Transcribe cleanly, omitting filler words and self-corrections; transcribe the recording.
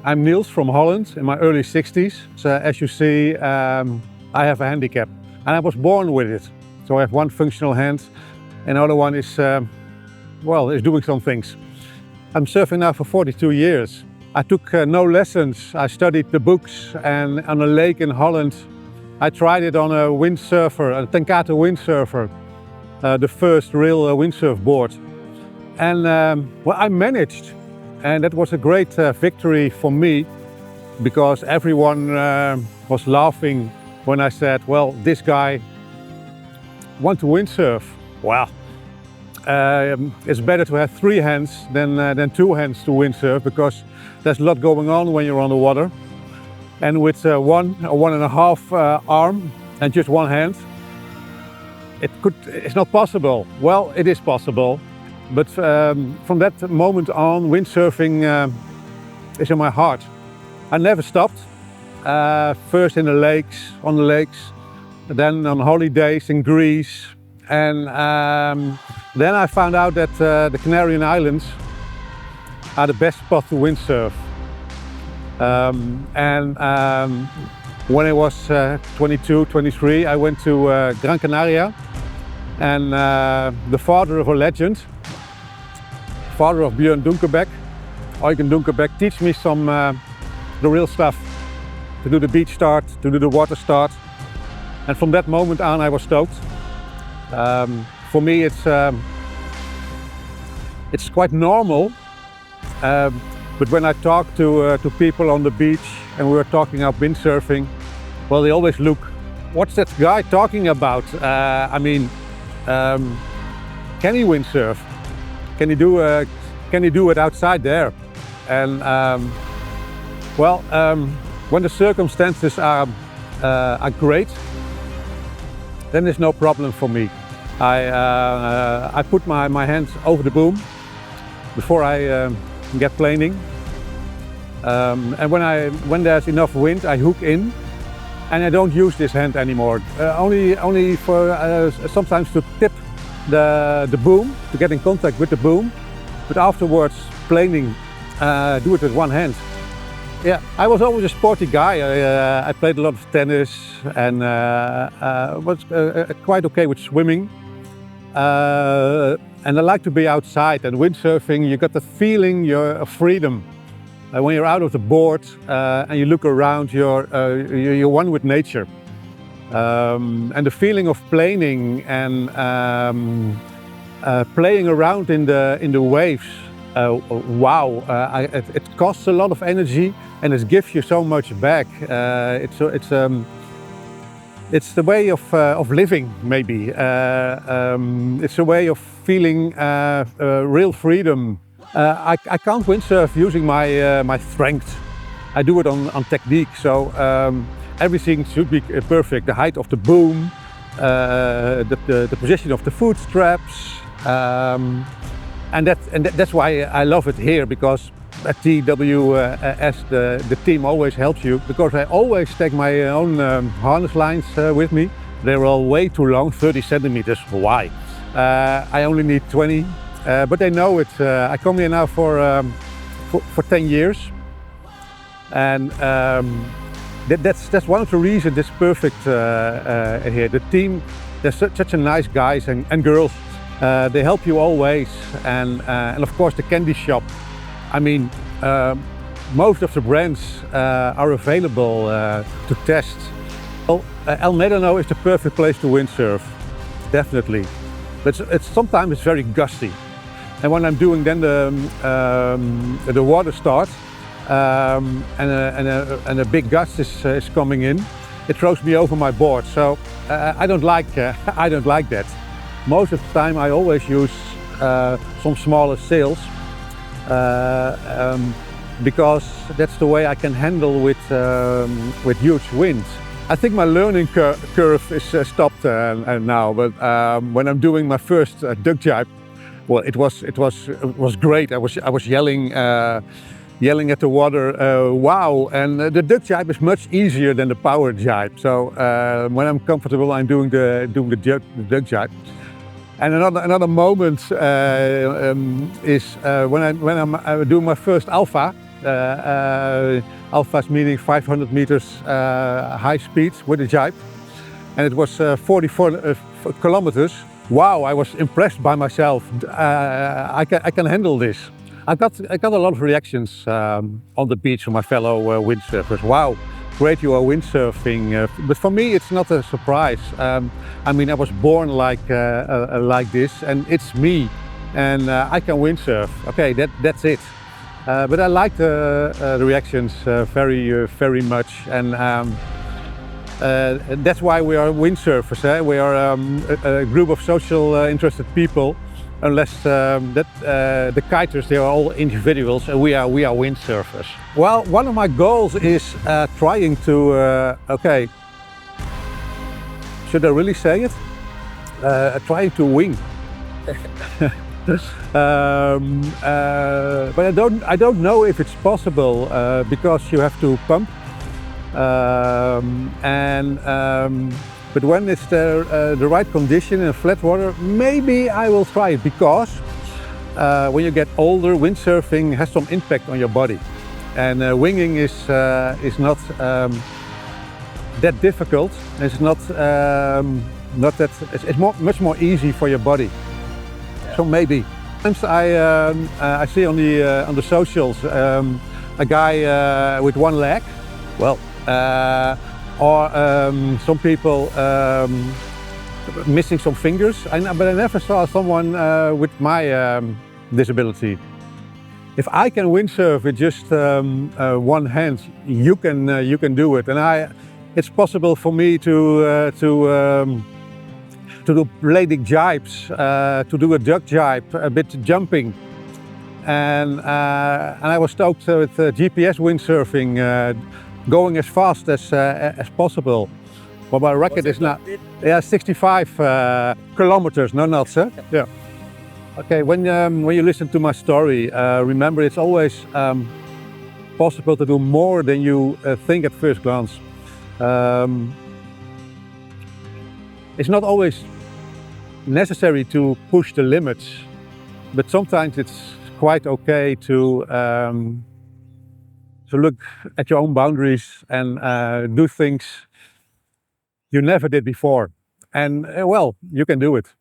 I'm Niels from Holland in my early 60s. So as you see, I have a handicap and I was born with it. So I have one functional hand, another one is, is doing some things. I'm surfing now for 42 years. I took no lessons. I studied the books, and on a lake in Holland, I tried it on a windsurfer, a Tenkate windsurfer, the first real windsurf board. And I managed. And that was a great victory for me, because everyone was laughing when I said, well, this guy wants to windsurf. Well, it's better to have 3 hands than 2 hands to windsurf, because there's a lot going on when you're on the water. And with one or 1.5 arm and just 1 hand, it's not possible. Well, it is possible. But from that moment on, windsurfing is in my heart. I never stopped. First in the lakes, on the lakes, then on holidays in Greece. And then I found out that the Canary Islands are the best spot to windsurf. When I was 22, 23, I went to Gran Canaria. And the father of a legend, father of Björn Dunkerbeck, Eugen Dunkerbeck, teach me some the real stuff. To do the beach start, to do the water start. And from that moment on I was stoked. For me it's quite normal. But when I talk to people on the beach and we were talking about windsurfing, well, they always look, what's that guy talking about? Can he windsurf? Can he do it outside there? And when the circumstances are great, then there's no problem for me. I put my hands over the boom before I get planing. And when there's enough wind, I hook in, and I don't use this hand anymore. Only for sometimes to tip the boom, to get in contact with the boom, but afterwards planing, do it with 1 hand. Yeah, I was always a sporty guy. I played a lot of tennis and was quite okay with swimming. And I like to be outside, and windsurfing, you got the feeling of freedom. When you're out of the board and you look around, you're one with nature. And the feeling of planing and playing around in the waves, it costs a lot of energy and it gives you so much back. It's the way of living, maybe. It's a way of feeling real freedom. I can't windsurf using my strength. I do it on technique, so everything should be perfect. The height of the boom, the position of the foot straps, and that's why I love it here, because at TWS the team always helps you, because I always take my own harness lines with me. They're all way too long, 30 centimeters. Why? I only need 20, but they know it. I come here now for 10 years, and that's one of the reasons it's perfect here. The team, they're such a nice guys and girls. They help you always, and of course the candy shop. I mean, most of the brands are available to test. Well, El Médano is the perfect place to windsurf, definitely. But sometimes it's very gusty, and when I'm doing then the water start and a big gust is coming in, it throws me over my board. So I don't like that. Most of the time I always use some smaller sails, because that's the way I can handle with huge winds. I think my learning curve is stopped now, but when I'm doing my first duck jibe, well, it was great. I was yelling at the water, wow! And the duck jibe is much easier than the power jibe. So when I'm comfortable, I'm doing the duck jibe. And another moment is when I'm doing my first alpha. Alphas meaning 500 meters high speed with a jibe. And it was 44 kilometers. Wow, I was impressed by myself. I can handle this. I got a lot of reactions on the beach from my fellow windsurfers. Wow, great you are windsurfing. But for me, it's not a surprise. I mean, I was born like this, and it's me, and I can windsurf. Okay, that's it. But I like the reactions very much, and that's why we are windsurfers. We are a group of social interested people. Unless the kiters, they are all individuals, and we are windsurfers. Well, one of my goals is trying to, okay, should I really say it? Trying to wing. But I don't know if it's possible because you have to pump, but when it's the right condition in flat water, maybe I will try it, because when you get older, windsurfing has some impact on your body, and winging is not that difficult. It's not that it's much more easy for your body. Yeah. So maybe. Sometimes I see on the socials a guy with one leg. Well. Or some people missing some fingers, but I never saw someone with my disability. If I can windsurf with just one hand, you can do it, and it's possible for me to do blading jibes, to do a duck jibe, a bit jumping, and I was stoked with GPS windsurfing. Going as fast as possible. But my record is now 65 kilometers, no knots, huh? Yeah. Okay, when you listen to my story, remember it's always possible to do more than you think at first glance. It's not always necessary to push the limits, but sometimes it's quite okay to look at your own boundaries and do things you never did before. And well, you can do it.